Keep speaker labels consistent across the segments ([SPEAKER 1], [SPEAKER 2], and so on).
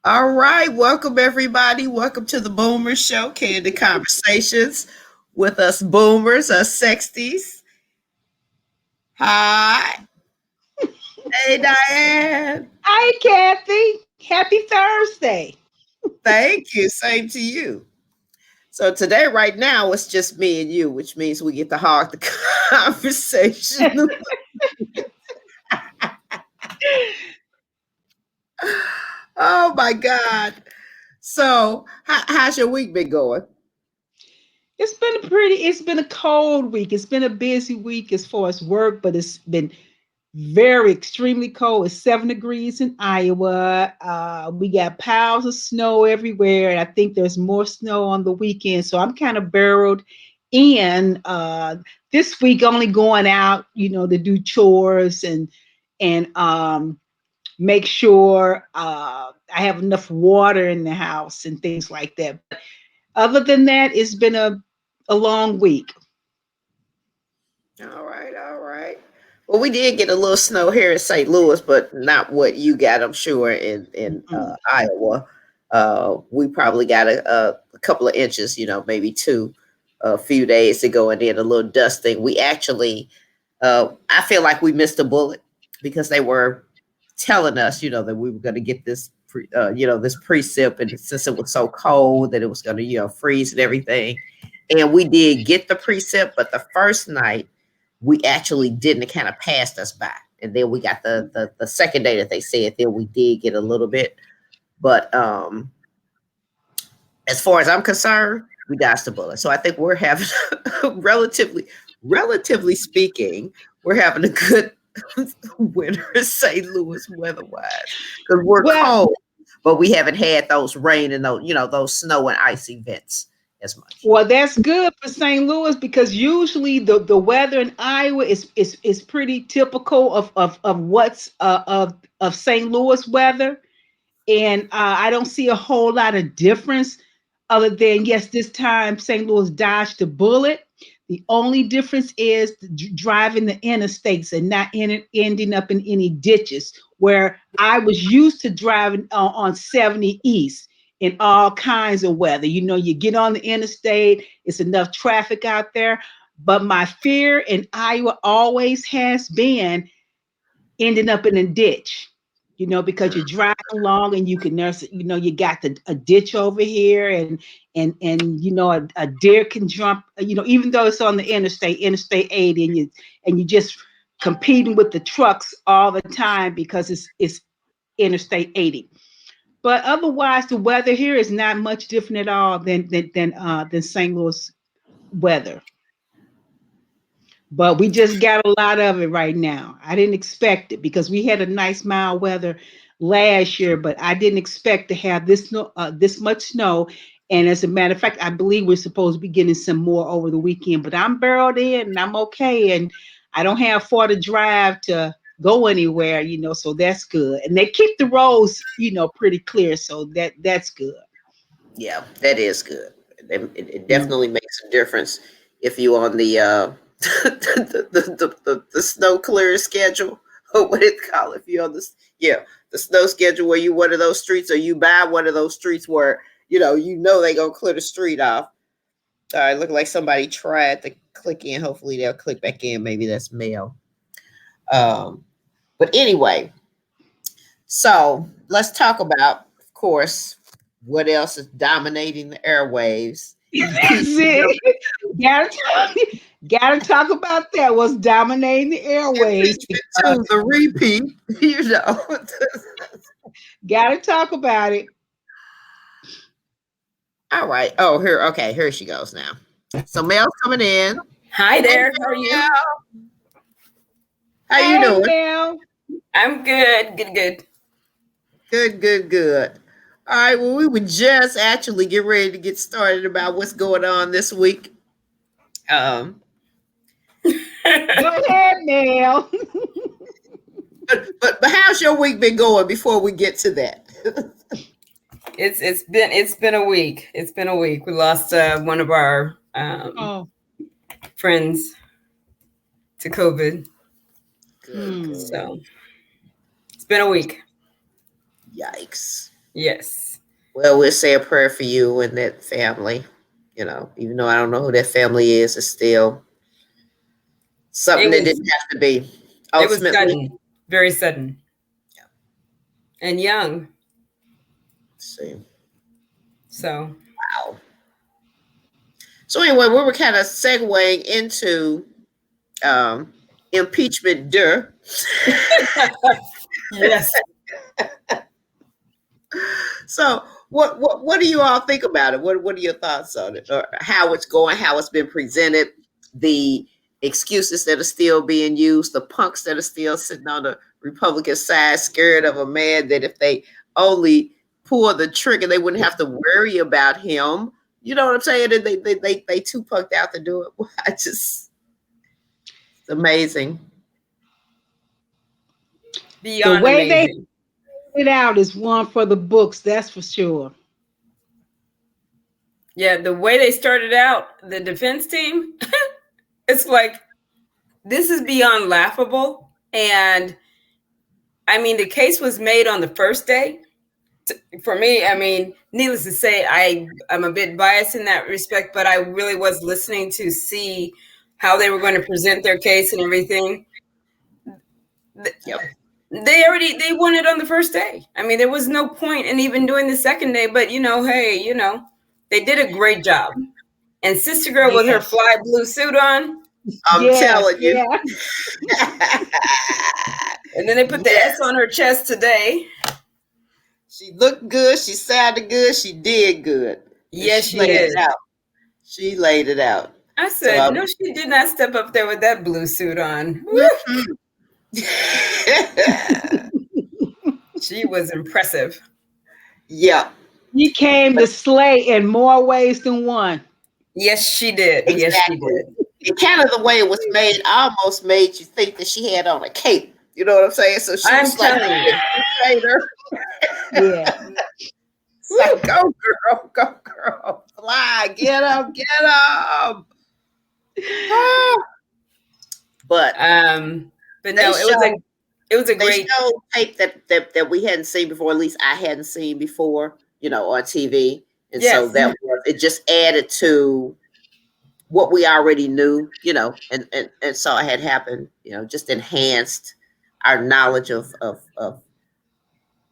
[SPEAKER 1] All right, welcome everybody. Welcome to the boomrz Show, Candid Conversations with us boomers, us sexties. Hi, hey Diane.
[SPEAKER 2] Hi, Kathy. Happy Thursday.
[SPEAKER 1] Thank you. Same to you. So today, right now, it's just me and you, which means we get to hog the conversation. Oh my God. So, how's your week been going?
[SPEAKER 2] It's been a cold week. It's been a busy week as far as work, but it's been very extremely cold. It's 7 degrees in Iowa. We got piles of snow everywhere, and I think there's more snow on the weekend. So I'm kind of barreled in this week, only going out, to do chores and make sure I have enough water in the house and things like that. But other than that, it's been a long week.
[SPEAKER 1] All right, all right. Well, we did get a little snow here in St. Louis, but not what you got, I'm sure, in
[SPEAKER 2] Mm.
[SPEAKER 1] Iowa. We probably got a couple of inches, maybe two, a few days ago, and then a little dusting. We actually, I feel like we missed a bullet because they were telling us, that we were going to get this, this precip, and since it was so cold that it was going to, freeze and everything, and we did get the precip, but the first night we actually didn't. It kind of passed us by. And then we got the second day that they said, then we did get a little bit. But as far as I'm concerned, we dodged the bullet. So I think we're having relatively speaking, we're having a good winter in St. Louis weather-wise. Because we're
[SPEAKER 2] Well,
[SPEAKER 1] cold, but we haven't had those rain and those snow and ice events as much.
[SPEAKER 2] well, that's good for St. Louis because usually the weather in Iowa is pretty typical of what's of St. Louis weather, and I don't see a whole lot of difference other than yes, this time St. Louis dodged the bullet. The only difference is driving the interstates and not ending up in any ditches. Where I was used to driving on 70 East in all kinds of weather. You get on the interstate, it's enough traffic out there. But my fear in Iowa always has been ending up in a ditch, because you're driving along and you can nurse it, you got a ditch over here and a deer can jump, even though it's on the interstate 80, and you just competing with the trucks all the time because it's interstate 80. But otherwise the weather here is not much different at all than St. Louis weather. But we just got a lot of it right now. I didn't expect it because we had a nice mild weather last year, but I didn't expect to have this much snow. And as a matter of fact, I believe we're supposed to be getting some more over the weekend. But I'm barreled in and I'm okay, and I don't have far to drive to go anywhere, so that's good. And they keep the roads, pretty clear, so that's good.
[SPEAKER 1] Yeah, that is good. It
[SPEAKER 2] Mm.
[SPEAKER 1] definitely makes a difference if you on the the snow clear schedule, or what it call it, if you on this, yeah, the snow schedule, where you one of those streets, or you buy one of those streets where they gonna clear the street off. All right, look like somebody tried to click in. Hopefully they'll click back in. Maybe that's mail. Um, but anyway, so let's talk about, of course, what else is dominating the airwaves.
[SPEAKER 2] That's it. Gotta talk, gotta talk about that. What's dominating the airways?
[SPEAKER 1] Impeachment to the repeat, you know.
[SPEAKER 2] Gotta talk about it.
[SPEAKER 1] All right. Oh, here. Okay, here she goes now. So Mel's coming in.
[SPEAKER 3] Hi
[SPEAKER 1] Hey,
[SPEAKER 3] there. How are you?
[SPEAKER 1] Mel. How you
[SPEAKER 2] Hey,
[SPEAKER 1] doing?
[SPEAKER 2] Mel.
[SPEAKER 3] I'm good. Good, good.
[SPEAKER 1] Good, good, good. All right. Well, we would just actually get ready to get started about what's going on this week. Um,
[SPEAKER 2] Go ahead, Mel.
[SPEAKER 1] but how's your week been going before we get to that?
[SPEAKER 3] it's been a week. It's been a week. We lost one of our
[SPEAKER 2] Oh,
[SPEAKER 3] friends to COVID,
[SPEAKER 1] Good,
[SPEAKER 2] hmm.
[SPEAKER 1] good.
[SPEAKER 3] so it's been a week.
[SPEAKER 1] Yikes.
[SPEAKER 3] Yes.
[SPEAKER 1] Well, we'll say a prayer for you and that family. You know, even though I don't know who that family is, it's still
[SPEAKER 3] It
[SPEAKER 1] something that
[SPEAKER 3] was
[SPEAKER 1] didn't have to be.
[SPEAKER 3] it was
[SPEAKER 1] Ultimately,
[SPEAKER 3] sudden, very sudden, and young.
[SPEAKER 1] let's see.
[SPEAKER 3] So
[SPEAKER 1] Wow. So anyway, we were kind of segueing into um, impeachment.
[SPEAKER 3] yes.
[SPEAKER 1] So what do you all think about it? What are your thoughts on it, or how it's going, how it's been presented, the excuses that are still being used, the punks that are still sitting on the Republican side, scared of a man that if they only pull the trigger, they wouldn't have to worry about him. You know what I'm saying? And they too punked out to do it. I just it's amazing.
[SPEAKER 2] The
[SPEAKER 3] Beyond
[SPEAKER 2] way they
[SPEAKER 3] amazing.
[SPEAKER 2] put it out is one for the books, that's for sure.
[SPEAKER 3] Yeah, the way they started out, the defense team, it's like this is beyond laughable. And I mean, the case was made on the first day. For me, I mean, needless to say, I'm a bit biased in that respect, but I really was listening to see how they were going to present their case and everything.
[SPEAKER 1] Yep.
[SPEAKER 3] They won it on the first day. I mean, there was no point in even doing the second day, but hey, they did a great job. And Sister Girl with her
[SPEAKER 2] Yes.
[SPEAKER 3] fly blue suit on,
[SPEAKER 1] I'm
[SPEAKER 2] Yes,
[SPEAKER 1] telling you.
[SPEAKER 2] yeah.
[SPEAKER 3] and then they put the S
[SPEAKER 1] Yes.
[SPEAKER 3] on her chest today.
[SPEAKER 1] She looked good. She sounded good. She did good. And
[SPEAKER 3] Yes,
[SPEAKER 1] she
[SPEAKER 3] she
[SPEAKER 1] laid
[SPEAKER 3] did.
[SPEAKER 1] it out. She laid it out.
[SPEAKER 3] I
[SPEAKER 1] So
[SPEAKER 3] said, no, she did not step up there with that blue suit on. Woo!
[SPEAKER 1] mhm.
[SPEAKER 3] She was impressive.
[SPEAKER 1] Yeah,
[SPEAKER 2] He came to slay in more ways than one.
[SPEAKER 3] Yes, she did. Yes, she
[SPEAKER 1] exactly.
[SPEAKER 3] did.
[SPEAKER 1] And kind of the way it was made almost made you think that she had on a cape. You know what I'm saying? So she
[SPEAKER 3] I'm
[SPEAKER 1] was like
[SPEAKER 3] telling you.
[SPEAKER 1] Crusader.
[SPEAKER 2] Yeah.
[SPEAKER 1] It's like, go girl, fly, get him, get him. But
[SPEAKER 3] But
[SPEAKER 1] they
[SPEAKER 3] no,
[SPEAKER 1] showed
[SPEAKER 3] it was a
[SPEAKER 1] they
[SPEAKER 3] great.
[SPEAKER 1] showed tape that we hadn't seen before, at least I hadn't seen before, on TV. And so
[SPEAKER 3] Yes.
[SPEAKER 1] that was it just added to what we already knew, and saw it had happened, just enhanced our knowledge of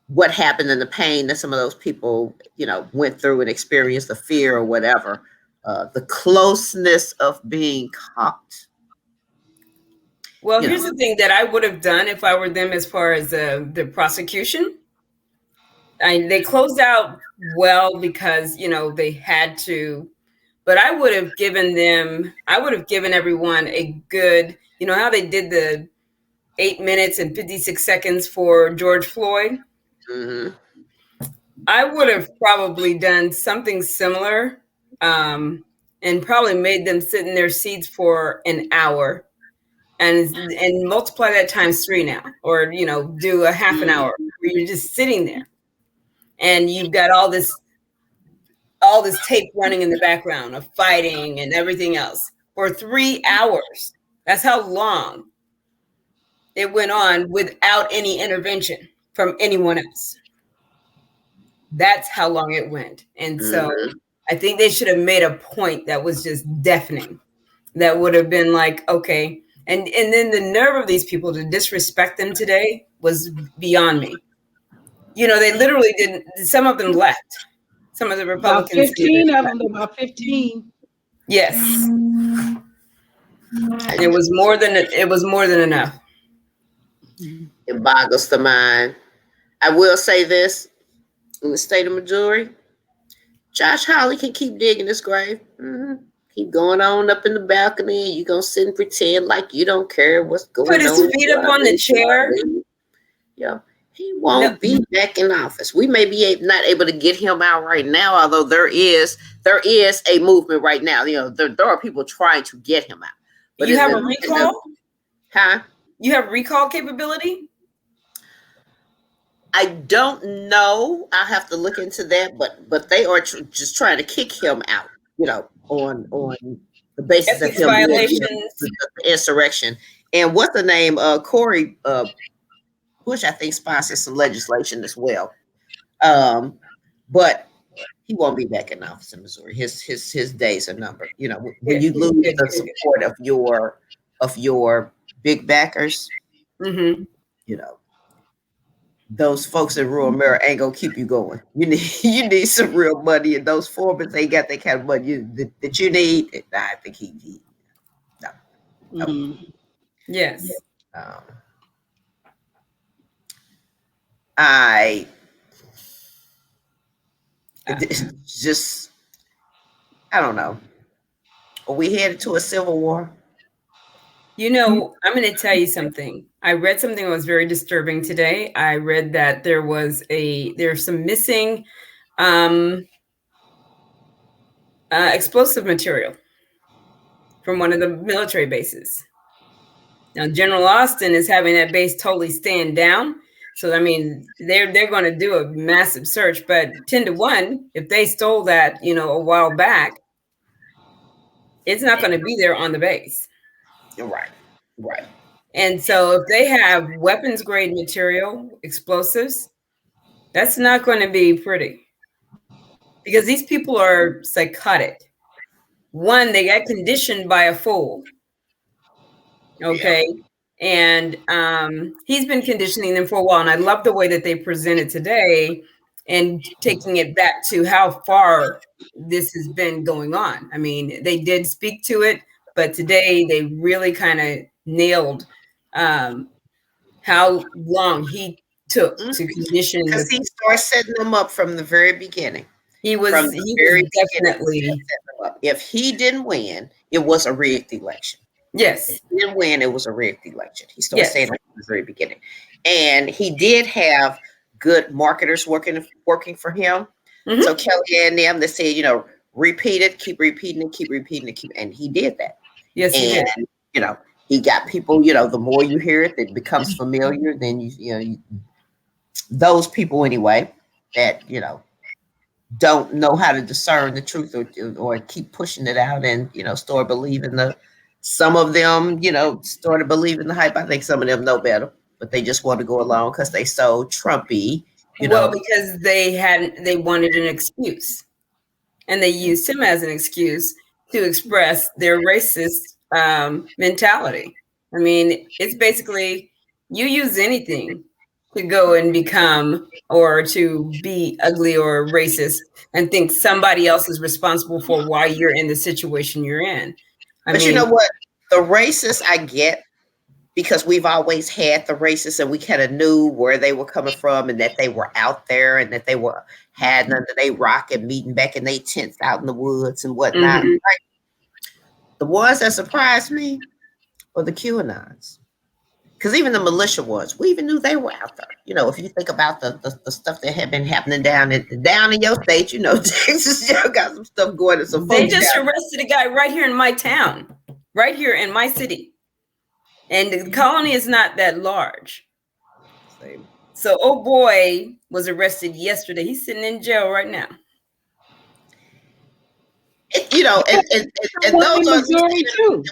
[SPEAKER 1] what happened and the pain that some of those people, went through and experienced, the fear or whatever. The closeness of being caught.
[SPEAKER 3] Well,
[SPEAKER 1] You
[SPEAKER 3] here's
[SPEAKER 1] know.
[SPEAKER 3] the thing that I would have done if I were them as far as the prosecution. They closed out well because, they had to, but I would have given everyone a good, how they did the 8 minutes and 56 seconds for George Floyd.
[SPEAKER 1] Mhm.
[SPEAKER 3] I would have probably done something similar, and probably made them sit in their seats for an hour and multiply that times 3 now, or do a half an hour where you're just sitting there and you've got all this tape running in the background of fighting and everything else for 3 hours. That's how long it went on without any intervention from anyone else. That's how long it went. And so
[SPEAKER 1] Mhm.
[SPEAKER 3] I think they should have made a point that was just deafening. That would have been like, okay. And then the nerve of these people to disrespect them today was beyond me. They literally didn't, some of them left. Some of the
[SPEAKER 2] About
[SPEAKER 3] Republican senators
[SPEAKER 2] 15 of
[SPEAKER 3] left.
[SPEAKER 2] them, about 15.
[SPEAKER 3] Yes.
[SPEAKER 1] I
[SPEAKER 3] It
[SPEAKER 1] just,
[SPEAKER 3] was more than enough.
[SPEAKER 1] it boggles the mind. I will say this: in the state of Missouri, Josh Hawley can keep digging his grave. Keep going on up in the balcony, and you gonna sit and pretend like you don't care what's
[SPEAKER 3] Put
[SPEAKER 1] going
[SPEAKER 3] his
[SPEAKER 1] on.
[SPEAKER 3] feet up on the chair.
[SPEAKER 1] Yeah, he
[SPEAKER 3] No,
[SPEAKER 1] won't be back in office. We may be not able to get him out right now, although there is a movement right now. There are people trying to get him out, but
[SPEAKER 3] you have a recall.
[SPEAKER 1] huh?
[SPEAKER 3] You have recall capability.
[SPEAKER 1] I don't know. I'll have to look into that, but they are just trying to kick him out. On the basis of
[SPEAKER 3] Ethics
[SPEAKER 1] him being
[SPEAKER 3] violations.
[SPEAKER 1] the insurrection. And what's the name? Corey Bush, I think, sponsors some legislation as well. But he won't be back in office in Missouri. His days are numbered. You know, when
[SPEAKER 3] Good,
[SPEAKER 1] you lose
[SPEAKER 3] good,
[SPEAKER 1] the
[SPEAKER 3] good.
[SPEAKER 1] support of your big backers,
[SPEAKER 3] Mm-hmm.
[SPEAKER 1] you know, those folks in rural America ain't gonna keep you going. You need you need some real money, and those foremen ain't got that kind of money that you need. Nah, I think he no, no.
[SPEAKER 2] Mm.
[SPEAKER 3] Yes.
[SPEAKER 1] Um, I it's just I don't know. Are we headed to a civil war?
[SPEAKER 3] You know, I'm going to tell you something. I read something that was very disturbing today. I read that there's some missing um, explosive material from one of the military bases. Now, General Austin is having that base totally stand down. So, I mean, they're going to do a massive search. But 10 to 1, if they stole that, a while back, it's not going to be there on the base.
[SPEAKER 1] Right, right.
[SPEAKER 3] And so, if they have weapons grade material, explosives, that's not going to be pretty because these people are psychotic. One, they got conditioned by a fool.
[SPEAKER 1] Yeah.
[SPEAKER 3] Okay. And he's been conditioning them for a while. And I love the way that they presented today and taking it back to how far this has been going on. I mean, they did speak to it, but today they really kind of nailed how long he took to condition
[SPEAKER 1] Because
[SPEAKER 3] the.
[SPEAKER 1] he started setting them up from the very beginning.
[SPEAKER 3] He
[SPEAKER 1] From
[SPEAKER 3] was
[SPEAKER 1] the
[SPEAKER 3] he was
[SPEAKER 1] very beginning, he
[SPEAKER 3] definitely,
[SPEAKER 1] set them up. If he didn't win, it was a rigged election. If
[SPEAKER 3] yes,
[SPEAKER 1] he didn't win, it was a rigged election. He started saying
[SPEAKER 3] yes.
[SPEAKER 1] that from the very beginning. And he did have good marketers working for him. So
[SPEAKER 3] Hmm.
[SPEAKER 1] Kelly and them, they said, repeat it, keep repeating it, keep repeating it, and he did that.
[SPEAKER 3] Yes, he did.
[SPEAKER 1] And he got people. The more you hear it, it becomes familiar. Then those people anyway that don't know how to discern the truth or keep pushing it out and start believing some of them started believing the hype. I think some of them know better, but they just want to go along because they so Trumpy.
[SPEAKER 3] Well, because they wanted an excuse, and they used him as an excuse to express their racist mentality. I mean, it's basically you use anything to go and become or to be ugly or racist and think somebody else is responsible for why you're in the situation you're in.
[SPEAKER 1] But you know what? The racists I get because we've always had the racists and we kind of knew where they were coming from and that they were out there and that they were had under they rock and meeting back in their tents out in the woods and whatnot.
[SPEAKER 3] Mm-hmm.
[SPEAKER 1] Right? The ones that surprised me were the QAnons. Because even the militia ones, we even knew they were out there. If you think about the stuff that had been happening down in your state, Texas got some stuff going on. Some
[SPEAKER 3] They
[SPEAKER 1] folks
[SPEAKER 3] just
[SPEAKER 1] down.
[SPEAKER 3] arrested a guy right here in my town, right here in my city. And the colony is not that large.
[SPEAKER 1] Same.
[SPEAKER 3] So, oh boy was arrested yesterday. He's sitting in jail right now.
[SPEAKER 1] And those are
[SPEAKER 2] Missouri too.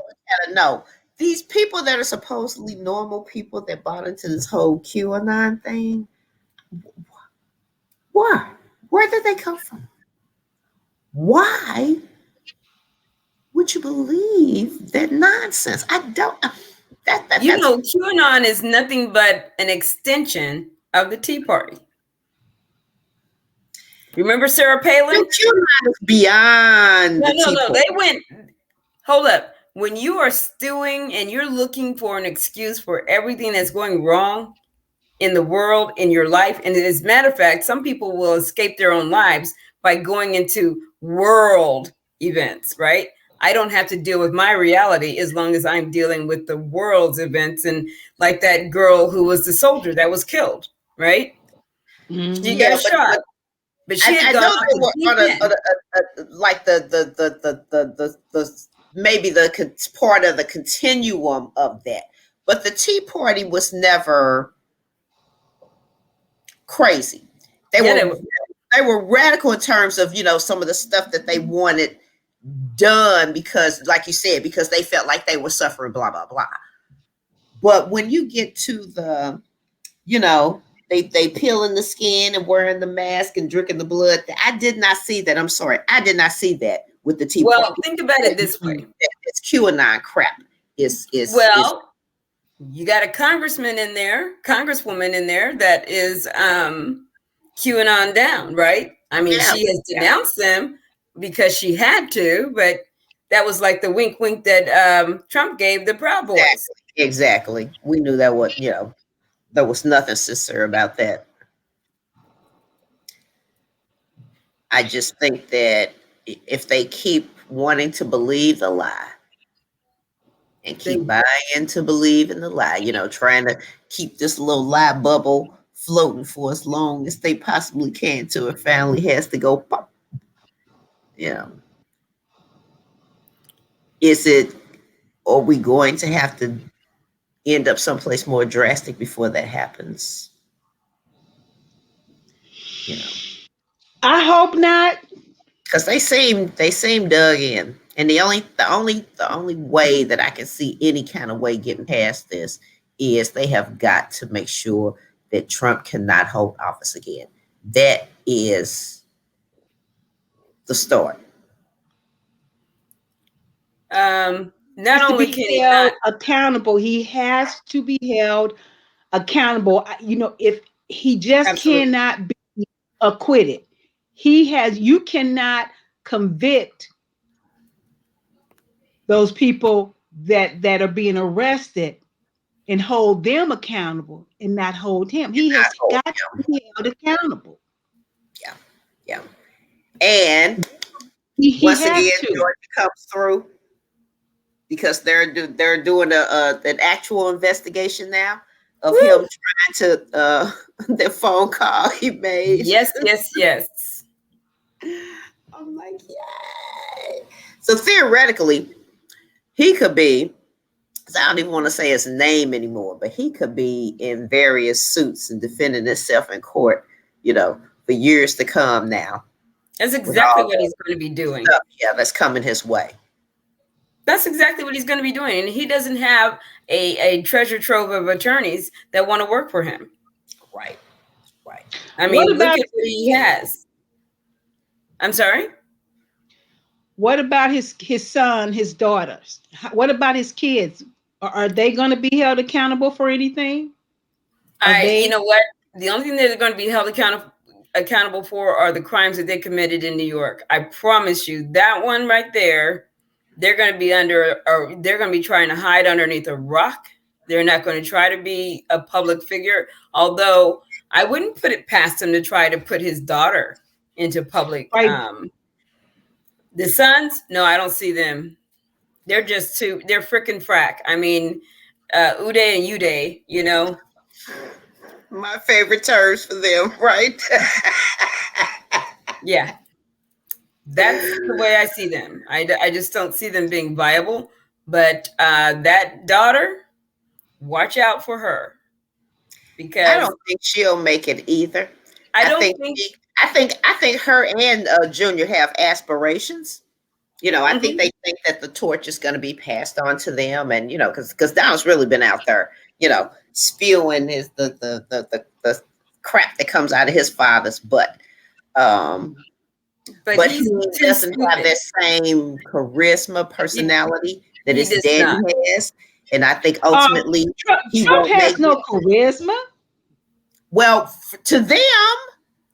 [SPEAKER 1] gotta know these people that are supposedly normal people that bought into this whole QAnon thing. Why? Where did they come from? Why would you believe that nonsense? I don't. That's
[SPEAKER 3] QAnon is nothing but an extension of the Tea Party. Remember Sarah Palin?
[SPEAKER 1] QAnon is beyond the Tea
[SPEAKER 3] No.
[SPEAKER 1] Party.
[SPEAKER 3] They went. Hold up. When you are stewing and you're looking for an excuse for everything that's going wrong in the world, in your life, and as a matter of fact, some people will escape their own lives by going into world events, right? I don't have to deal with my reality as long as I'm dealing with the world's events. And like that girl who was the soldier that was killed, right?
[SPEAKER 2] Mm-hmm.
[SPEAKER 3] She got shot, but she had gone off the deep end.
[SPEAKER 1] Like the maybe the part of the continuum of that, but the Tea Party was never crazy. They were radical in terms of some of the stuff that they wanted done because, like you said, because they felt like they were suffering, blah blah blah. But when you get to the they peeling the skin and wearing the mask and drinking the blood. I did not see that. I'm sorry, I did not see that with the Tea
[SPEAKER 3] Well,
[SPEAKER 1] Party.
[SPEAKER 3] think about it this way.
[SPEAKER 1] It's QAnon crap. Is
[SPEAKER 3] Well, you got a congressman in there, congresswoman in there that is QAnon down, right? I mean,
[SPEAKER 1] yeah,
[SPEAKER 3] she has denounced them because she had to, but that was like the wink, wink that Trump gave the Proud Boys.
[SPEAKER 1] exactly. We knew that what there was nothing sincere about that. I just think that if they keep wanting to believe the lie and keep buying into believe in the lie, trying to keep this little lie bubble floating for as long as they possibly can till it finally has to go pop. Is it, are we going to have to end up someplace more drastic before that happens?
[SPEAKER 2] I hope not.
[SPEAKER 1] Because they seem dug in, and the only way that I can see any kind of way getting past this is they have got to make sure that Trump cannot hold office again. That is the start.
[SPEAKER 3] Not only
[SPEAKER 2] be
[SPEAKER 3] can he
[SPEAKER 2] held
[SPEAKER 3] not
[SPEAKER 2] accountable, he has to be held accountable. If he just
[SPEAKER 3] absolutely
[SPEAKER 2] cannot be acquitted, you cannot convict those people that are being arrested and hold them accountable and not hold him. He has got to be held accountable.
[SPEAKER 1] Yeah, yeah. And
[SPEAKER 2] He
[SPEAKER 1] once
[SPEAKER 2] has
[SPEAKER 1] again,
[SPEAKER 2] to.
[SPEAKER 1] Georgia comes through because they're doing an actual investigation now of
[SPEAKER 3] Woo!
[SPEAKER 1] him trying to the phone call he made.
[SPEAKER 3] Yes, yes, yes.
[SPEAKER 1] I'm like, yay! So theoretically, he could be. I don't even want to say his name anymore, but he could be in various suits and defending himself in court, for years to come now.
[SPEAKER 3] That's
[SPEAKER 1] With
[SPEAKER 3] exactly
[SPEAKER 1] all
[SPEAKER 3] what
[SPEAKER 1] the
[SPEAKER 3] he's going to be doing.
[SPEAKER 1] stuff, that's coming his way.
[SPEAKER 3] That's exactly what he's going to be doing. And he doesn't have a treasure trove of attorneys that want to work for him.
[SPEAKER 1] Right.
[SPEAKER 3] I mean, look at what he has. I'm sorry?
[SPEAKER 2] What about his son, his daughters? What about his kids? Are they going to be held accountable for anything?
[SPEAKER 3] You know what? The only thing they're going to be held accountable for are the crimes that they committed in New York. I promise you that one right there, they're going to be they're going to be trying to hide underneath a rock. They're not going to try to be a public figure. Although I wouldn't put it past him to try to put his daughter into public.
[SPEAKER 2] Right.
[SPEAKER 3] The sons, no, I don't see them. They're just they're frickin' frack. I mean, Uday and Uday,
[SPEAKER 1] My favorite terms for them, right?
[SPEAKER 3] Yeah. That's the way I see them. I just don't see them being viable. But that daughter, watch out for her. Because
[SPEAKER 1] I don't think she'll make it either. I think her and Junior have aspirations. I think they think that the torch is going to be passed on to them, and because Donald's really been out there, spewing the crap that comes out of his father's butt. But he doesn't have that same charisma, personality that his daddy has, and I think ultimately
[SPEAKER 2] Trump has no charisma.
[SPEAKER 1] Well, to them,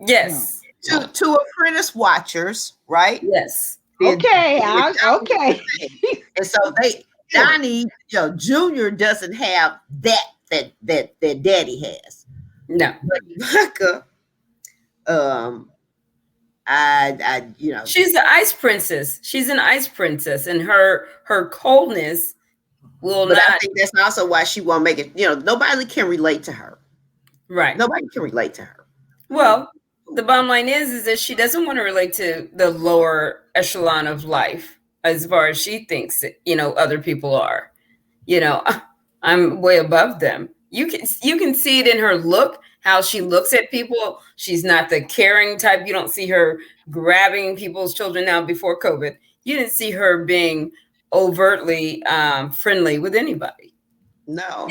[SPEAKER 3] yes.
[SPEAKER 1] To apprentice watchers, right?
[SPEAKER 3] Yes.
[SPEAKER 2] Okay.
[SPEAKER 1] And so Donnie, Junior doesn't have that daddy has.
[SPEAKER 3] No.
[SPEAKER 1] But Rebecca,
[SPEAKER 3] she's the ice princess. She's an ice princess, and her coldness will not.
[SPEAKER 1] I think that's also why she won't make it. Nobody can relate to her.
[SPEAKER 3] Right.
[SPEAKER 1] Nobody can relate to her.
[SPEAKER 3] Well, the bottom line is that she doesn't want to relate to the lower echelon of life as far as she thinks other people are. I'm way above them. You can see it in her look, how she looks at people. She's not the caring type. You don't see her grabbing people's children now. Before COVID, you didn't see her being overtly friendly with anybody.
[SPEAKER 1] No.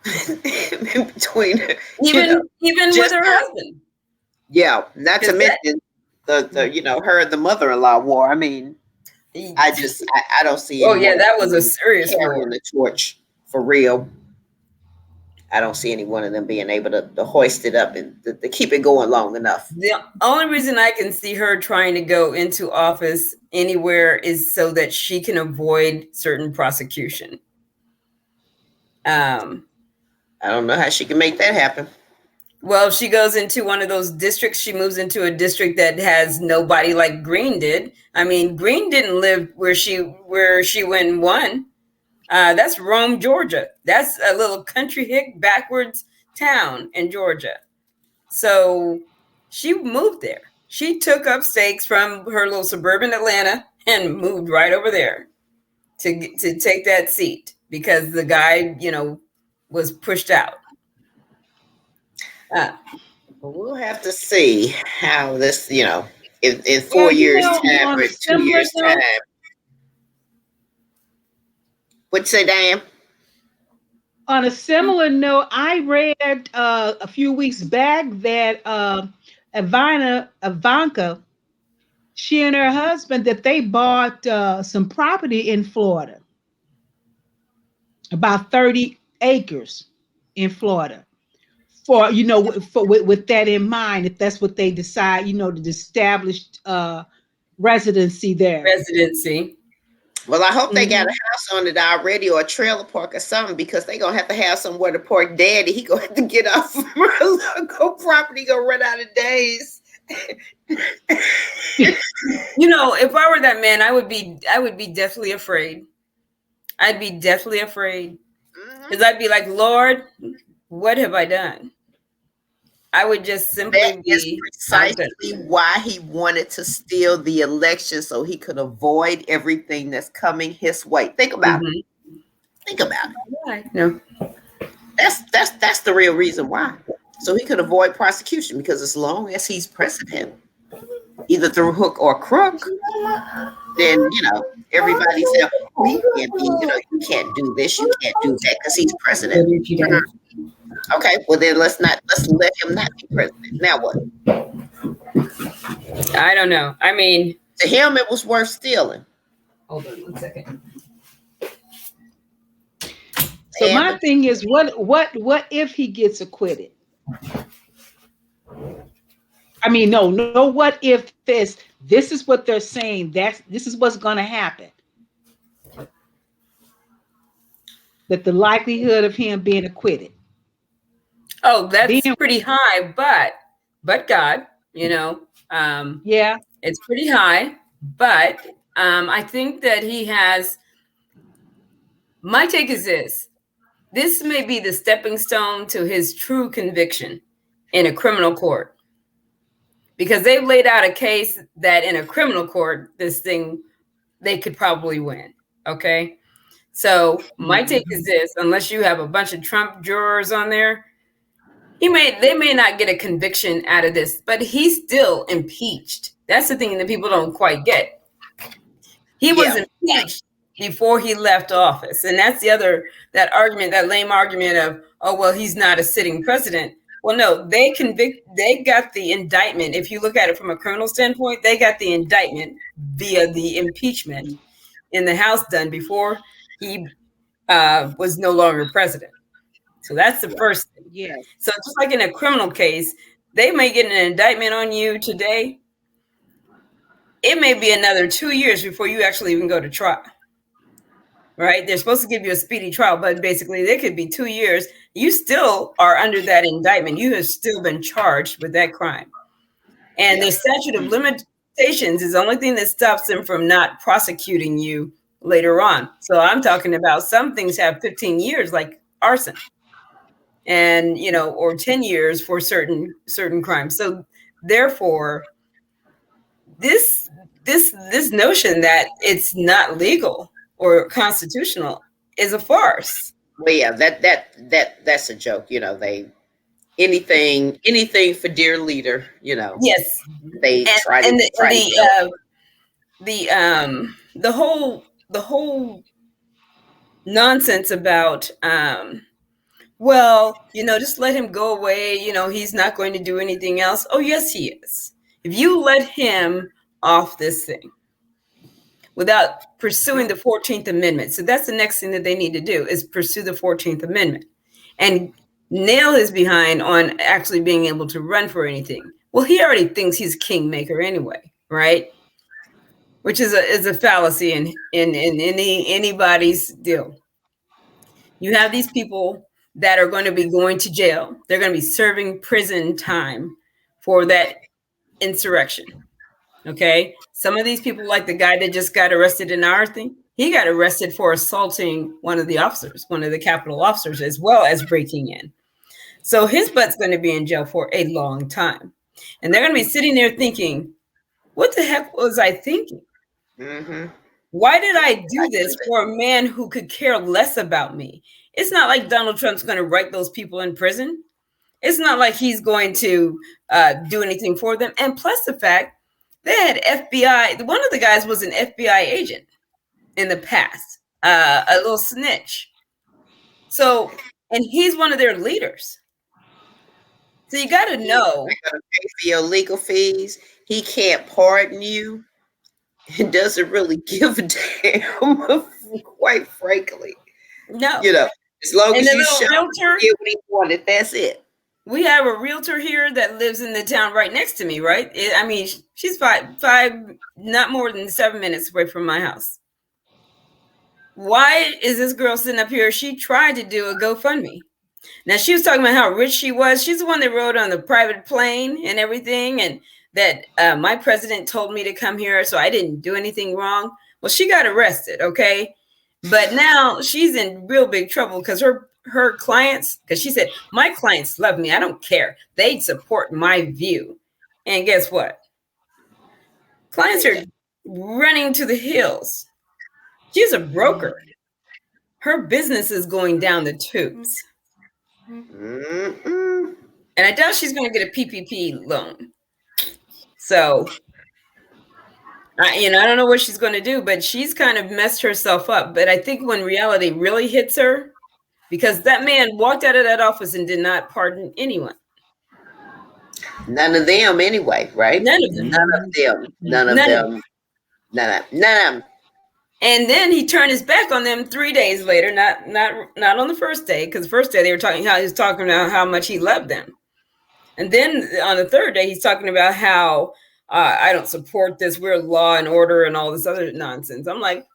[SPEAKER 1] between,
[SPEAKER 3] even with
[SPEAKER 1] just
[SPEAKER 3] her husband.
[SPEAKER 1] yeah. Not to mention the her and the mother-in-law war. I mean, I don't see
[SPEAKER 3] Oh yeah,
[SPEAKER 1] anyone
[SPEAKER 3] that was a serious
[SPEAKER 1] carrying
[SPEAKER 3] war.
[SPEAKER 1] the torch for real. I don't see any one of them being able to hoist it up and to keep it going long enough.
[SPEAKER 3] The only reason I can see her trying to go into office anywhere is so that she can avoid certain prosecution.
[SPEAKER 1] I don't know how she can make that happen.
[SPEAKER 3] Well, she goes into one of those districts. She moves into a district that has nobody like Green did. I mean, Green didn't live where she went and won. That's Rome, Georgia. That's a little country hick backwards town in Georgia. So she moved there. She took up stakes from her little suburban Atlanta and moved right over there to take that seat because the guy, was pushed out.
[SPEAKER 1] We'll have to see how this, in 4 years' time
[SPEAKER 2] on
[SPEAKER 1] or
[SPEAKER 2] a
[SPEAKER 1] in two
[SPEAKER 2] similar
[SPEAKER 1] years'
[SPEAKER 2] note,
[SPEAKER 1] time. What'd you say, Diane?
[SPEAKER 2] on a similar note, I read a few weeks back that Ivanka, she and her husband, that they bought some property in Florida, about 30 acres in Florida. For with that in mind, if that's what they decide, to establish residency there.
[SPEAKER 3] Residency.
[SPEAKER 1] Well, I hope they got a
[SPEAKER 2] Mhm.
[SPEAKER 1] house on it already or a trailer park or something because they gonna have to have somewhere to park daddy. He gonna have to get off from her local property, gonna run out of days.
[SPEAKER 3] If I were that man, I would be definitely afraid. I'd be definitely afraid because I'd be like, Lord, what have I done? I would just
[SPEAKER 1] That
[SPEAKER 3] simply
[SPEAKER 1] is
[SPEAKER 3] be
[SPEAKER 1] precisely why he wanted to steal the election so he could avoid everything that's coming his way. Think about it.
[SPEAKER 3] Mm-hmm.
[SPEAKER 1] Think about it.
[SPEAKER 3] Right. No.
[SPEAKER 1] That's the real reason why. So he could avoid prosecution because as long as he's president, either through hook or crook, then everybody said, "Oh, he can't be. You can't do this. You can't do that because he's president." Okay, well then let's let him not be president. Now what?
[SPEAKER 3] I don't know. I mean,
[SPEAKER 1] To him, it was worth stealing.
[SPEAKER 3] hold on 1 second.
[SPEAKER 2] So my thing is, what if he gets acquitted? I mean, no. What if this is what they're saying? This is what's going to happen. That the likelihood of him being acquitted.
[SPEAKER 3] Oh, that's
[SPEAKER 2] Then,
[SPEAKER 3] pretty high, but God,
[SPEAKER 2] yeah,
[SPEAKER 3] it's pretty high, but I think that he has. My take is this: this may be the stepping stone to his true conviction in a criminal court, because they've laid out a case that in a criminal court, this thing they could probably win. Okay, so my take is this: unless you have a bunch of Trump jurors on there, they may not get a conviction out of this, but he's still impeached. That's the thing that people don't quite get. He was impeached before he left office. And that's that argument, that lame argument of, oh, well, he's not a sitting president. Well, no, they got the indictment. If you look at it from a criminal standpoint, they got the indictment via the impeachment in the House done before he was no longer president. So that's the first thing.
[SPEAKER 2] yes.
[SPEAKER 3] So just like in a criminal case, they may get an indictment on you today. It may be another 2 years before you actually even go to trial. Right? They're supposed to give you a speedy trial, but basically they could be 2 years. You still are under that indictment. You have still been charged with that crime. And the statute of limitations is the only thing that stops them from not prosecuting you later on. So I'm talking about some things have 15 years, like arson. And or 10 years for certain crimes. So therefore, this notion that it's not legal or constitutional is a farce.
[SPEAKER 1] Well, yeah, that's a joke. They anything for dear leader.
[SPEAKER 3] Yes,
[SPEAKER 1] They try to
[SPEAKER 3] the whole nonsense about Well, just let him go away. He's not going to do anything else. Oh, yes, he is. If you let him off this thing without pursuing the 14th Amendment, so that's the next thing that they need to do is pursue the 14th Amendment and nail his behind on actually being able to run for anything. Well, he already thinks he's kingmaker anyway, right? Which is a fallacy in anybody's deal. You have these people that are going to be going to jail. They're going to be serving prison time for that insurrection. Okay. Some of these people, like the guy that just got arrested in our thing, he got arrested for assaulting one of the officers, one of the Capitol officers, as well as breaking in. So his butt's going to be in jail for a long time. And they're going to be sitting there thinking, what the heck was I thinking?
[SPEAKER 1] Mm-hmm.
[SPEAKER 3] Why did I do this for a man who could care less about me? It's not like Donald Trump's going to write those people in prison. It's not like he's going to do anything for them. And plus the fact they had FBI. One of the guys was an FBI agent in the past, a little snitch. So, and he's one of their leaders. So you got to know.
[SPEAKER 1] They're going to pay for your legal fees. He can't pardon you. It doesn't really give a damn, quite frankly.
[SPEAKER 3] No.
[SPEAKER 1] As long as you show
[SPEAKER 3] realtor,
[SPEAKER 1] what he wanted, that's it.
[SPEAKER 3] We have a realtor here that lives in the town right next to me, right? She's five, not more than 7 minutes away from my house. Why is this girl sitting up here? She tried to do a GoFundMe. Now, she was talking about how rich she was. She's the one that rode on the private plane and everything, and that my president told me to come here, so I didn't do anything wrong. Well, she got arrested, okay? But now she's in real big trouble because her clients, because she said, my clients love me. I don't care. They support my view. And guess what? Clients are running to the hills. She's a broker. Her business is going down the tubes.
[SPEAKER 1] Mm-mm.
[SPEAKER 3] And I doubt she's going to get a PPP loan. So, I don't know what she's going to do, but she's kind of messed herself up. But I think when reality really hits her, because that man walked out of that office and did not pardon anyone.
[SPEAKER 1] None of them anyway, right?
[SPEAKER 3] None of them.
[SPEAKER 1] None of them.
[SPEAKER 3] And then he turned his back on them 3 days later, not on the first day, because the first day he was talking about how much he loved them. And then on the third day, he's talking about how I don't support this. We're law and order and all this other nonsense. I'm like,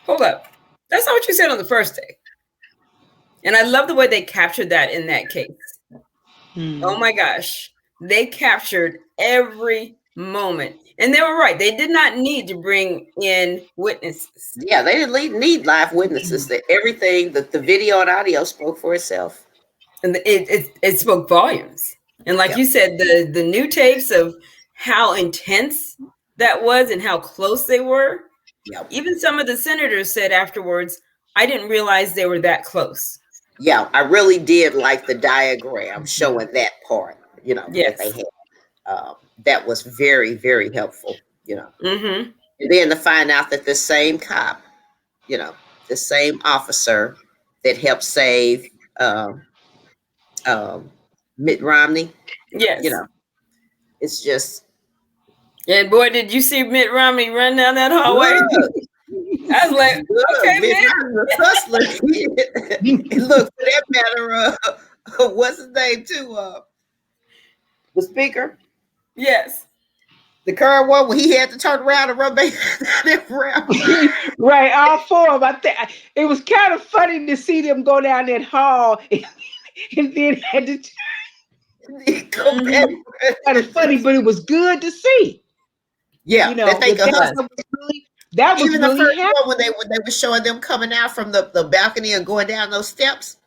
[SPEAKER 3] hold up. That's not what you said on the first day. And I love the way they captured that in that case. Oh my gosh. They captured every moment. And they were right. They did not need to bring in witnesses.
[SPEAKER 1] Yeah, they didn't need live witnesses. Everything, the video and audio spoke for itself.
[SPEAKER 3] And it spoke volumes. And like you said, the new tapes of how intense that was and how close they were.
[SPEAKER 1] Yep.
[SPEAKER 3] Even some of the senators said afterwards, I didn't realize they were that close.
[SPEAKER 1] Yeah, I really did like the diagram showing that part,
[SPEAKER 3] Yes.
[SPEAKER 1] that they had. That was very, very helpful,
[SPEAKER 3] Mm-hmm.
[SPEAKER 1] And then to find out that the same cop, the same officer that helped save Mitt Romney.
[SPEAKER 3] Yes.
[SPEAKER 1] It's just.
[SPEAKER 3] And boy, did you see Mitt Romney run down that hallway? I was like, okay,
[SPEAKER 1] Mitt Romney, a hustler. And look, for that matter, what's his name too? The speaker.
[SPEAKER 3] Yes.
[SPEAKER 1] The current one when he had to turn around and run back around.
[SPEAKER 2] Right, all four of them. I think it was kind of funny to see them go down that hall and then had to
[SPEAKER 1] go back.
[SPEAKER 2] Kind of funny, but it was good to see.
[SPEAKER 1] Yeah,
[SPEAKER 2] that was
[SPEAKER 1] even the
[SPEAKER 2] really
[SPEAKER 1] first
[SPEAKER 2] happy.
[SPEAKER 1] one when they were showing them coming out from the balcony and going down those steps.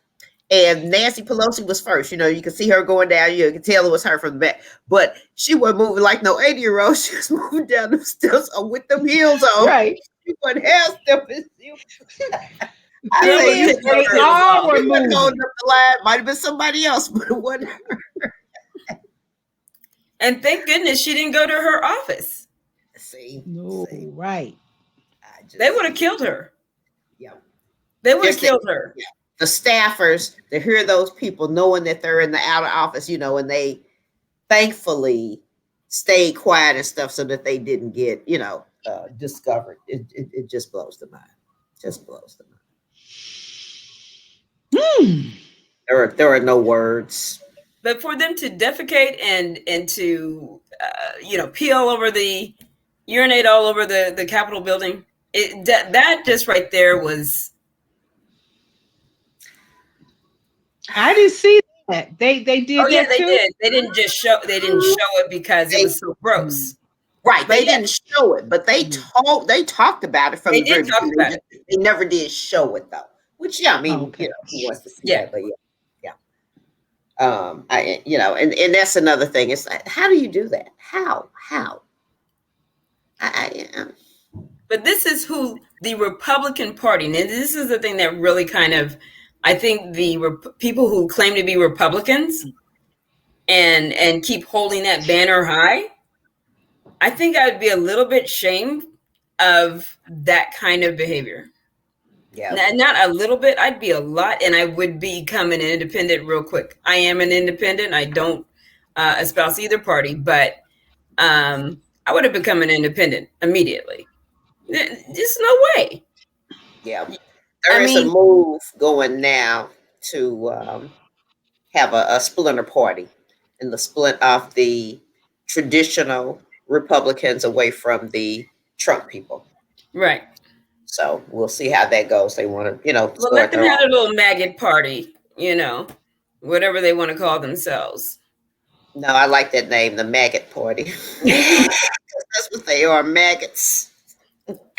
[SPEAKER 1] And Nancy Pelosi was first. You could see her going down. You could tell it was her from the back. But she wasn't moving like no 80-year-old. She was moving down the steps with them heels on.
[SPEAKER 2] Right.
[SPEAKER 1] She wasn't half stepping.
[SPEAKER 2] They all were moving.
[SPEAKER 1] Holding up the line. Might have been somebody else, but it wasn't her.
[SPEAKER 3] And thank goodness she didn't go to her office.
[SPEAKER 1] See?
[SPEAKER 2] Right.
[SPEAKER 3] They would have killed her.
[SPEAKER 1] Yeah.
[SPEAKER 3] They would have killed her.
[SPEAKER 1] Yeah. the staffers to hear those people knowing that they're in the outer office, and they thankfully stayed quiet and stuff so that they didn't get, discovered. It just blows the mind. Just blows the mind. There are no words.
[SPEAKER 3] But for them to defecate and to pee all over urinate all over the Capitol building, that just right there was.
[SPEAKER 2] I didn't see that. They did.
[SPEAKER 3] Oh yeah,
[SPEAKER 2] that
[SPEAKER 3] they
[SPEAKER 2] too?
[SPEAKER 3] did. They didn't show it because it was so gross.
[SPEAKER 1] Right, they didn't show it, but they talked about it from the very beginning. They never did show it though. Which I mean, who wants to see that? But yeah. And that's another thing. It's like, how do you do that? How?
[SPEAKER 3] But this is who the Republican Party, and this is the thing that really kind of, I think the people who claim to be Republicans and keep holding that banner high, I think I'd be a little bit ashamed of that kind of behavior.
[SPEAKER 1] Yeah.
[SPEAKER 3] Not a little bit, I'd be a lot, and I would become an independent real quick. I am an independent. I don't espouse either party, but I would have become an independent immediately. There's no way.
[SPEAKER 1] Yeah. There is a move going now to have a splinter party and the split off the traditional Republicans away from the Trump people.
[SPEAKER 3] Right.
[SPEAKER 1] So we'll see how that goes. They want to,
[SPEAKER 3] well, let them have a little maggot party, whatever they want to call themselves.
[SPEAKER 1] No, I like that name, the maggot party. That's what they are, maggots.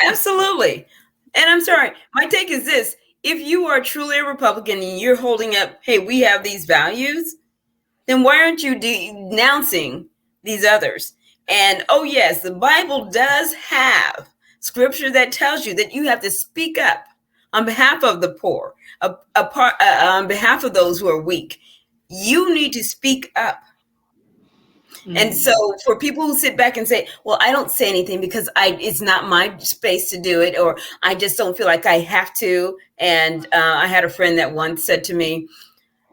[SPEAKER 3] Absolutely. And I'm sorry, my take is this. If you are truly a Republican and you're holding up, hey, we have these values, then why aren't you denouncing these others? And oh yes, the Bible does have scripture that tells you that you have to speak up on behalf of the poor, on behalf of those who are weak. You need to speak up. Mm-hmm. And so for people who sit back and say, well, I don't say anything because it's not my space to do it, or I just don't feel like I have to. And I had a friend that once said to me,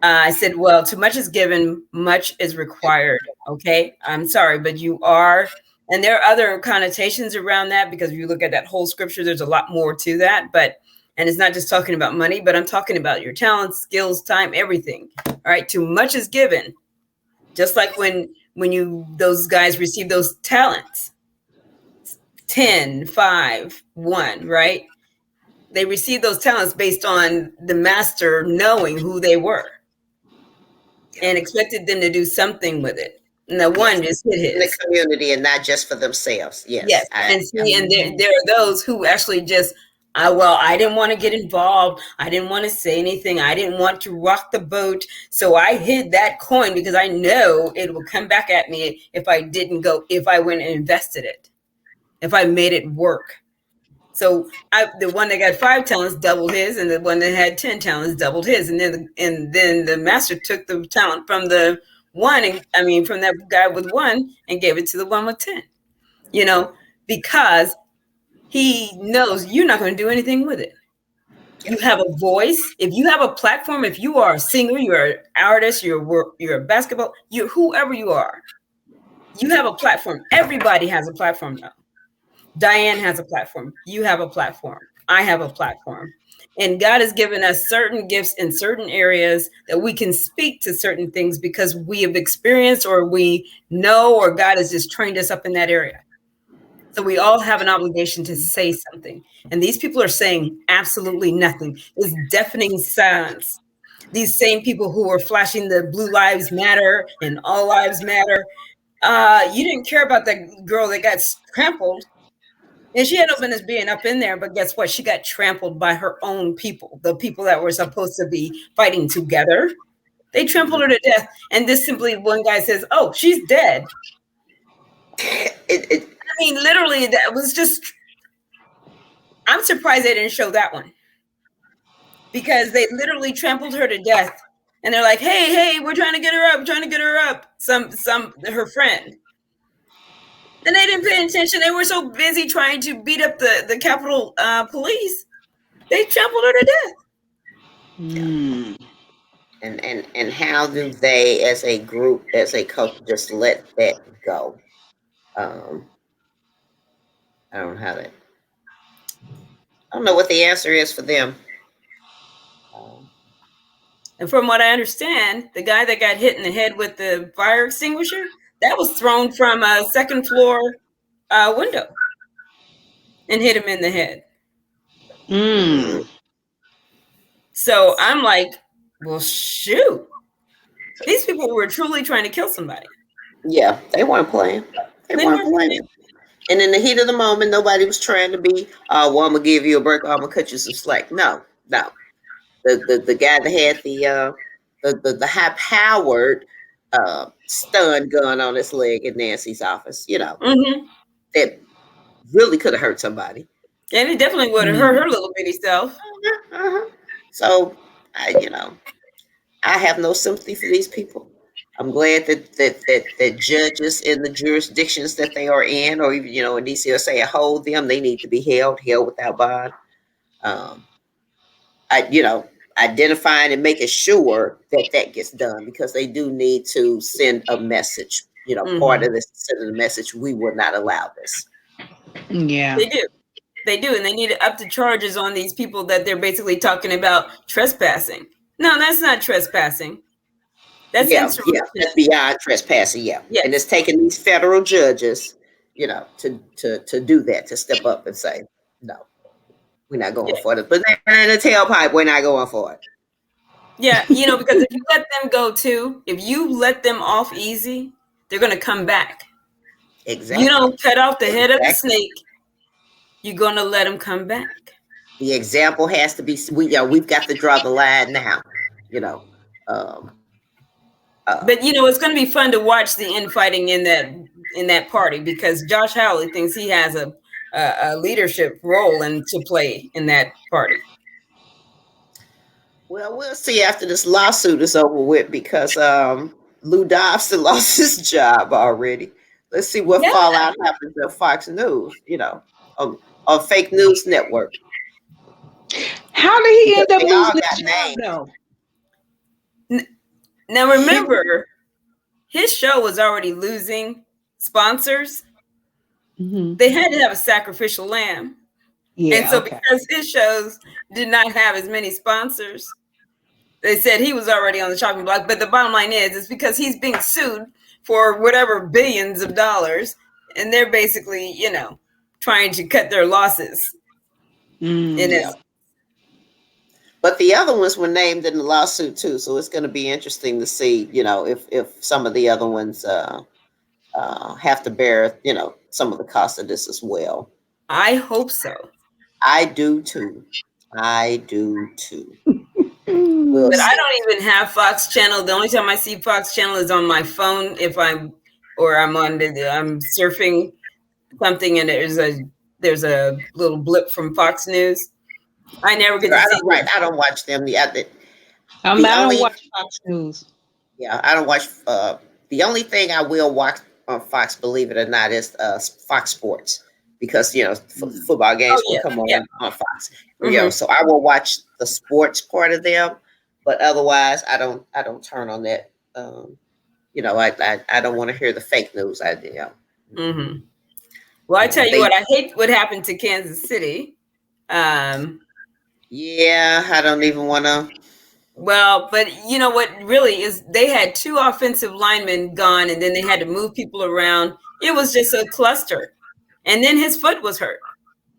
[SPEAKER 3] I said, well, too much is given, much is required. Okay, I'm sorry, but you are. And there are other connotations around that, because if you look at that whole scripture, there's a lot more to that. And it's not just talking about money, but I'm talking about your talents, skills, time, everything. All right, too much is given. Just like when those guys receive those talents, 10, 5, 1, right? They received those talents based on the master knowing who they were and expected them to do something with it. And the one just hit his.
[SPEAKER 1] In the community and not just for themselves. Yes.
[SPEAKER 3] And there are those who actually just, I didn't want to get involved. I didn't want to say anything. I didn't want to rock the boat. So I hid that coin because I know it will come back at me if I went and invested it, if I made it work. So the one that got 5 talents doubled his, and the one that had 10 talents doubled his. And then the master took the talent from the one, from that guy with 1 and gave it to the one with 10, because he knows you're not going to do anything with it. You have a voice. If you have a platform, if you are a singer, you're an artist, you're a basketball, whoever you are, you have a platform. Everybody has a platform now. Diane has a platform. You have a platform. I have a platform. And God has given us certain gifts in certain areas that we can speak to certain things because we have experienced, or we know, or God has just trained us up in that area. So we all have an obligation to say something. And these people are saying absolutely nothing. It's deafening silence. These same people who are flashing the Blue Lives Matter and All Lives Matter, you didn't care about that girl that got trampled. And she had no business being up in there, but guess what? She got trampled by her own people, the people that were supposed to be fighting together. They trampled her to death. And this simply, one guy says, oh, she's dead. Literally, that was just, I'm surprised they didn't show that one. Because they literally trampled her to death. And they're like, hey, we're trying to get her up, her friend. And they didn't pay attention. They were so busy trying to beat up the Capitol police. They trampled her to death.
[SPEAKER 1] Yeah.
[SPEAKER 2] Mm.
[SPEAKER 1] And how do they, as a group, as a culture, just let that go? Um, I don't know how that. I don't know what the answer is for them. Um,
[SPEAKER 3] And from what I understand, the guy that got hit in the head with the fire extinguisher, that was thrown from a second floor window and hit him in the head.
[SPEAKER 2] Mm.
[SPEAKER 3] So I'm like, well, shoot. These people were truly trying to kill somebody.
[SPEAKER 1] yeah, they weren't playing. They
[SPEAKER 3] They
[SPEAKER 1] weren't
[SPEAKER 3] weren't
[SPEAKER 1] playing. And in the heat of the moment, nobody was trying to be, well, I'm gonna give you a break, or I'm gonna cut you some slack. No, no. The guy that had the high powered stun gun on his leg in Nancy's office,
[SPEAKER 3] Mm-hmm.
[SPEAKER 1] that really could have hurt somebody.
[SPEAKER 3] And it definitely would have hurt her little bitty self.
[SPEAKER 1] Uh-huh. So I have no sympathy for these people. I'm glad that judges in the jurisdictions that they are in, or even in DCSA, hold them. They need to be held without bond. Um, identifying and making sure that that gets done, because they do need to send a message. Part
[SPEAKER 3] Mm-hmm.
[SPEAKER 1] of this sending a message: we will not allow this.
[SPEAKER 2] Yeah.
[SPEAKER 3] They do. They do. And they need to up the charges on these people that they're basically talking about trespassing. No, that's not trespassing. That's
[SPEAKER 1] Yeah, yeah,
[SPEAKER 3] insurrection.
[SPEAKER 1] that's beyond trespassing. Yeah, and it's
[SPEAKER 3] Yes.
[SPEAKER 1] taking these federal judges, to do that, to step up and say, no, we're not going
[SPEAKER 3] Yeah.
[SPEAKER 1] for it. But in the tailpipe, we're not going for it.
[SPEAKER 3] Yeah. Because if you let them go too, if you let them off easy, they're going to come back. You
[SPEAKER 1] Exactly.
[SPEAKER 3] don't cut off the head of the
[SPEAKER 1] Exactly.
[SPEAKER 3] snake, you're going to let them come back.
[SPEAKER 1] The example has to be. We've got to draw the line now. You know, um,
[SPEAKER 3] But it's going to be fun to watch the infighting in that party, because Josh Hawley thinks he has a leadership role to play in that party.
[SPEAKER 1] well, we'll see after this lawsuit is over with, because Lou Dobson lost his job already. Let's see what
[SPEAKER 3] Yeah.
[SPEAKER 1] fallout happens at Fox News. On fake news network.
[SPEAKER 2] How did he
[SPEAKER 1] Because
[SPEAKER 2] end up
[SPEAKER 1] they all
[SPEAKER 2] losing
[SPEAKER 1] got
[SPEAKER 2] his job
[SPEAKER 1] named.
[SPEAKER 2] though?
[SPEAKER 3] Now remember, his show was already losing sponsors.
[SPEAKER 2] Mm-hmm.
[SPEAKER 3] They had to have a sacrificial lamb. And
[SPEAKER 2] Yeah.
[SPEAKER 3] so
[SPEAKER 2] Okay.
[SPEAKER 3] because his shows did not have as many sponsors, they said he was already on the chopping block. But the bottom line is, it's because he's being sued for whatever billions of dollars. And they're basically, trying to cut their losses. In
[SPEAKER 1] Yeah.
[SPEAKER 3] it.
[SPEAKER 1] But the other ones were named in the lawsuit too, so it's going to be interesting to see, if some of the other ones have to bear, some of the cost of this as well.
[SPEAKER 3] I hope so.
[SPEAKER 1] I do too. I do too. We'll
[SPEAKER 3] But I
[SPEAKER 1] see.
[SPEAKER 3] don't even have Fox Channel. The only time I see Fox Channel is on my phone if I'm I'm surfing something and there's a little blip from Fox News. I never get to
[SPEAKER 1] I
[SPEAKER 3] see
[SPEAKER 1] don't, right.
[SPEAKER 3] it.
[SPEAKER 1] I don't watch them. The
[SPEAKER 2] I don't
[SPEAKER 1] only
[SPEAKER 2] watch Fox News.
[SPEAKER 1] Yeah, I don't watch. The only thing I will watch on Fox, believe it or not, is Fox Sports, because football
[SPEAKER 3] Oh
[SPEAKER 1] games will
[SPEAKER 3] yeah,
[SPEAKER 1] come
[SPEAKER 3] yeah.
[SPEAKER 1] on Fox.
[SPEAKER 3] Mm-hmm.
[SPEAKER 1] So I will watch the sports part of them, but otherwise, I don't turn on that. I don't want to hear the fake news.
[SPEAKER 3] Mm-hmm. Well, I tell you
[SPEAKER 1] They
[SPEAKER 3] what, I hate what happened to Kansas City.
[SPEAKER 1] Yeah, I don't even want to.
[SPEAKER 3] Well, but you know what really is, they had two offensive linemen gone and then they had to move people around. It was just a cluster. And then his foot was hurt.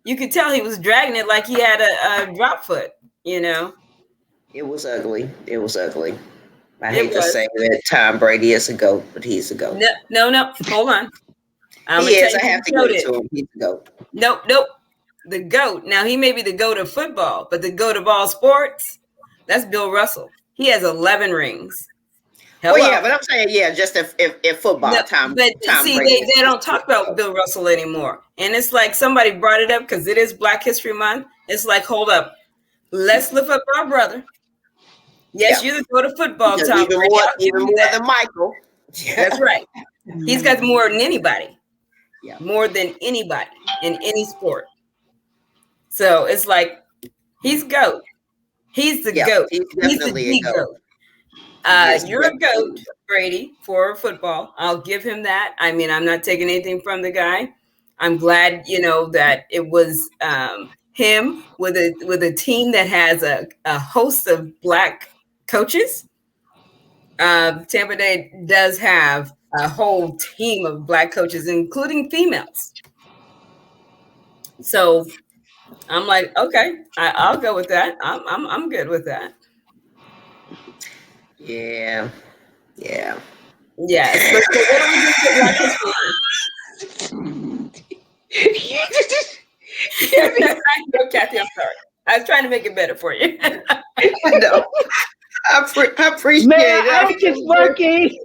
[SPEAKER 3] You could tell he was dragging it like he had a drop foot,
[SPEAKER 1] It was ugly. It was ugly. I
[SPEAKER 3] It
[SPEAKER 1] hate to
[SPEAKER 3] was.
[SPEAKER 1] say that Tom Brady is a goat, but he's a goat.
[SPEAKER 3] No. Hold on. I'm
[SPEAKER 1] He
[SPEAKER 3] going to tell
[SPEAKER 1] is.
[SPEAKER 3] you
[SPEAKER 1] I
[SPEAKER 3] who
[SPEAKER 1] have to
[SPEAKER 3] the
[SPEAKER 1] give
[SPEAKER 3] GOAT
[SPEAKER 1] it
[SPEAKER 3] is.
[SPEAKER 1] to him. He's a goat.
[SPEAKER 3] Nope. The GOAT. Now, he may be the GOAT of football, but the GOAT of all sports, that's Bill Russell. He has 11 rings.
[SPEAKER 1] Well,
[SPEAKER 3] Hello.
[SPEAKER 1] yeah, but I'm saying, just if football,
[SPEAKER 3] No,
[SPEAKER 1] Tom
[SPEAKER 3] but see,
[SPEAKER 1] Brady
[SPEAKER 3] they
[SPEAKER 1] is
[SPEAKER 3] don't talk about Bill Russell anymore. And it's like somebody brought it up because it is Black History Month. It's like, hold up. Let's lift up our brother. Yes,
[SPEAKER 1] yeah,
[SPEAKER 3] you're the GOAT of football,
[SPEAKER 1] because
[SPEAKER 3] Tom Brady. I'll give
[SPEAKER 1] even
[SPEAKER 3] you
[SPEAKER 1] more
[SPEAKER 3] that.
[SPEAKER 1] than Michael.
[SPEAKER 3] That's right. He's got more than anybody.
[SPEAKER 1] Yeah.
[SPEAKER 3] More than anybody in any sport. So it's like, he's GOAT. He's the
[SPEAKER 1] Yeah,
[SPEAKER 3] GOAT.
[SPEAKER 1] he's
[SPEAKER 3] He's the
[SPEAKER 1] definitely a goat.
[SPEAKER 3] GOAT.
[SPEAKER 1] He is
[SPEAKER 3] You're a
[SPEAKER 1] definitely
[SPEAKER 3] GOAT, Brady, for football. I'll give him that. I mean, I'm not taking anything from the guy. I'm glad, that it was him with a team that has a host of Black coaches. Tampa Bay does have a whole team of Black coaches, including females. So I'm like, okay, I'll go with that. I'm good with that.
[SPEAKER 1] Yeah, yeah.
[SPEAKER 3] Yes. But so what do we do for Black History Month? No, Kathy, I'm sorry. I was trying to make it better for you.
[SPEAKER 1] I know. I appreciate
[SPEAKER 2] Man,
[SPEAKER 1] it.
[SPEAKER 2] I just working.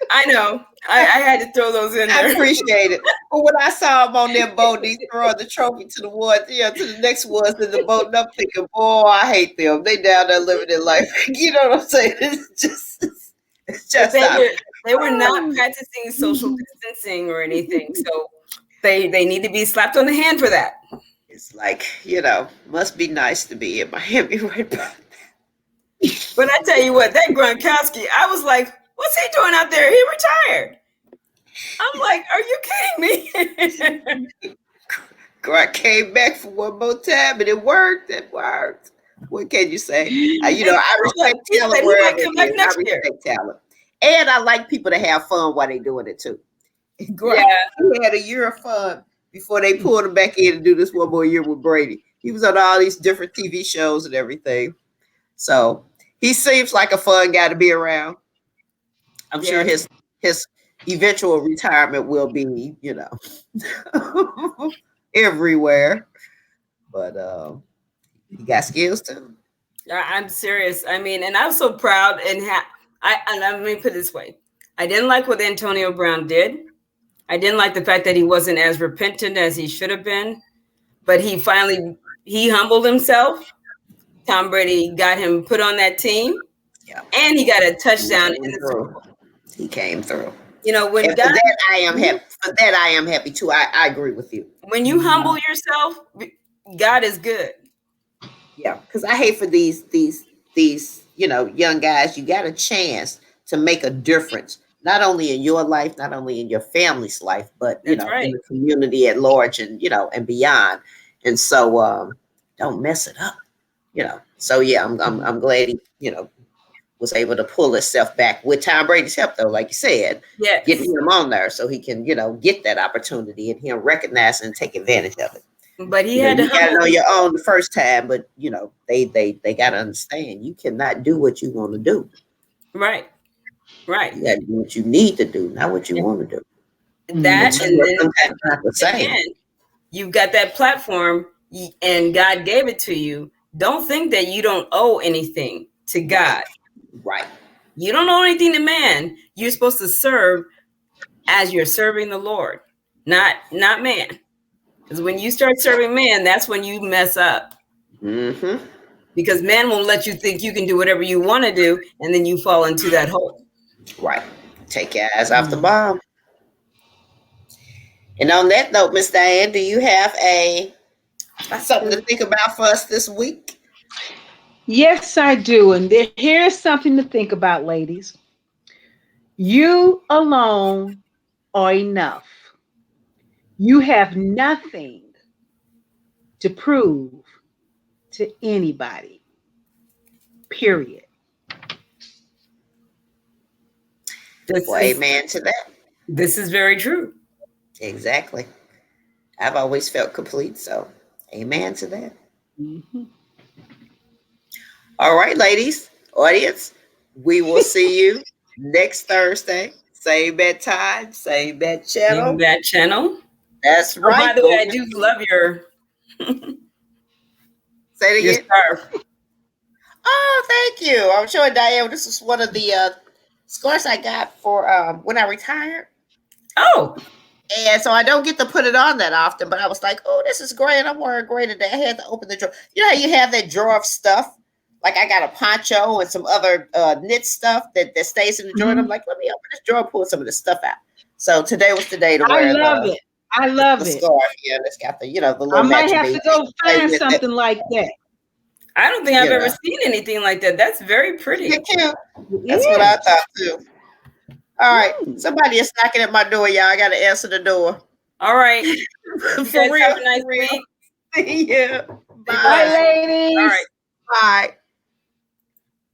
[SPEAKER 3] I know. I had to throw those in
[SPEAKER 1] I
[SPEAKER 3] there.
[SPEAKER 1] appreciate it. But when I saw him on that boat, he throwing the trophy to the one, to the next ones in the boat, and I'm thinking, boy, I hate them. They down there living their life. You know what I'm saying? It's just
[SPEAKER 3] They were not practicing social distancing or anything. So they need to be slapped on the hand for that.
[SPEAKER 1] It's like, must be nice to be in Miami right now.
[SPEAKER 3] But I tell you what, that Gronkowski, I was like, what's he doing out there? He retired. I'm like, are you kidding me?
[SPEAKER 1] I came back for one more time and it worked. It worked. What can you say? I respect talent wherever it is. I respect talent. And I like people to have fun while they're doing it too.
[SPEAKER 3] Yeah.
[SPEAKER 1] He had a year of fun before they pulled him back in to do this one more year with Brady. He was on all these different TV shows and everything. So he seems like a fun guy to be around. I'm sure his eventual retirement will be, everywhere. But he got skills too.
[SPEAKER 3] I'm serious. I mean, and I was so proud and let me put it this way. I didn't like what Antonio Brown did. I didn't like the fact that he wasn't as repentant as he should have been. But he humbled himself. Tom Brady got him put on that team. Yeah. And he got a touchdown in the Super Bowl.
[SPEAKER 1] He came through.
[SPEAKER 3] When
[SPEAKER 1] for that I am happy. For that I am happy too. I agree with you.
[SPEAKER 3] When you humble yourself, God is good.
[SPEAKER 1] Yeah, because I hate for these young guys. You got a chance to make a difference, not only in your life, not only in your family's life, but in the community at large, and and beyond. And so don't mess it up. So yeah, I'm glad he was able to pull himself back with Tom Brady's help, though, like you said, getting him on there so he can get that opportunity and him recognize and take advantage of it.
[SPEAKER 3] But he had to
[SPEAKER 1] got it on your own the first time, but they got to understand you cannot do what you want to do.
[SPEAKER 3] Right.
[SPEAKER 1] You got to do what you need to do, not what you want to do.
[SPEAKER 3] That and then
[SPEAKER 1] sometimes not the same.
[SPEAKER 3] Again, you've got that platform, and God gave it to you. Don't think that you don't owe anything to God.
[SPEAKER 1] Right.
[SPEAKER 3] You don't owe anything to man. You're supposed to serve as you're serving the Lord, not man. Because when you start serving man, that's when you mess up.
[SPEAKER 1] Mm-hmm.
[SPEAKER 3] Because man won't let you think you can do whatever you want to do, and then you fall into that hole.
[SPEAKER 1] Right. Take your eyes off the bomb. And on that note, Miss Diane, do you have something to think about for us this week?
[SPEAKER 2] Yes, I do. And here's something to think about, ladies. You alone are enough. You have nothing to prove to anybody. Period.
[SPEAKER 1] Amen to that.
[SPEAKER 3] This is very true.
[SPEAKER 1] Exactly. I've always felt complete, so amen to that.
[SPEAKER 2] Mm-hmm.
[SPEAKER 1] All right, ladies, audience, we will see you next Thursday. Same bad time, same bad channel.
[SPEAKER 3] Same bad channel.
[SPEAKER 1] That's right.
[SPEAKER 3] By the way, I do love your
[SPEAKER 1] say it again.
[SPEAKER 3] Scarf.
[SPEAKER 1] Oh, thank you. I'm sure, Diane, this was one of the scarves I got for when I retired.
[SPEAKER 3] Oh.
[SPEAKER 1] And so I don't get to put it on that often, but I was like, oh, this is great. I'm wearing great today. I had to open the drawer. You know how you have that drawer of stuff? Like I got a poncho and some other knit stuff that stays in the drawer. And I'm like, let me open this drawer and pull some of this stuff out. So today was the day to wear
[SPEAKER 2] it. I love
[SPEAKER 1] the
[SPEAKER 2] it.
[SPEAKER 1] Scarf. Yeah, it's got the, the little
[SPEAKER 2] I might have to go find something like that.
[SPEAKER 3] I don't think I've
[SPEAKER 1] You
[SPEAKER 3] ever
[SPEAKER 1] know.
[SPEAKER 3] seen anything like that. That's very pretty.
[SPEAKER 1] Isn't it cute?
[SPEAKER 2] It
[SPEAKER 1] That's what I
[SPEAKER 2] is.
[SPEAKER 1] thought too. All right,
[SPEAKER 2] Mm.
[SPEAKER 1] somebody is knocking at my door, y'all. I got to answer the door.
[SPEAKER 3] All right.
[SPEAKER 1] For
[SPEAKER 3] You guys
[SPEAKER 1] real,
[SPEAKER 3] have a nice
[SPEAKER 1] for real.
[SPEAKER 3] week.
[SPEAKER 1] Yeah.
[SPEAKER 3] Be
[SPEAKER 2] Bye,
[SPEAKER 3] blessed.
[SPEAKER 2] ladies.
[SPEAKER 3] All right.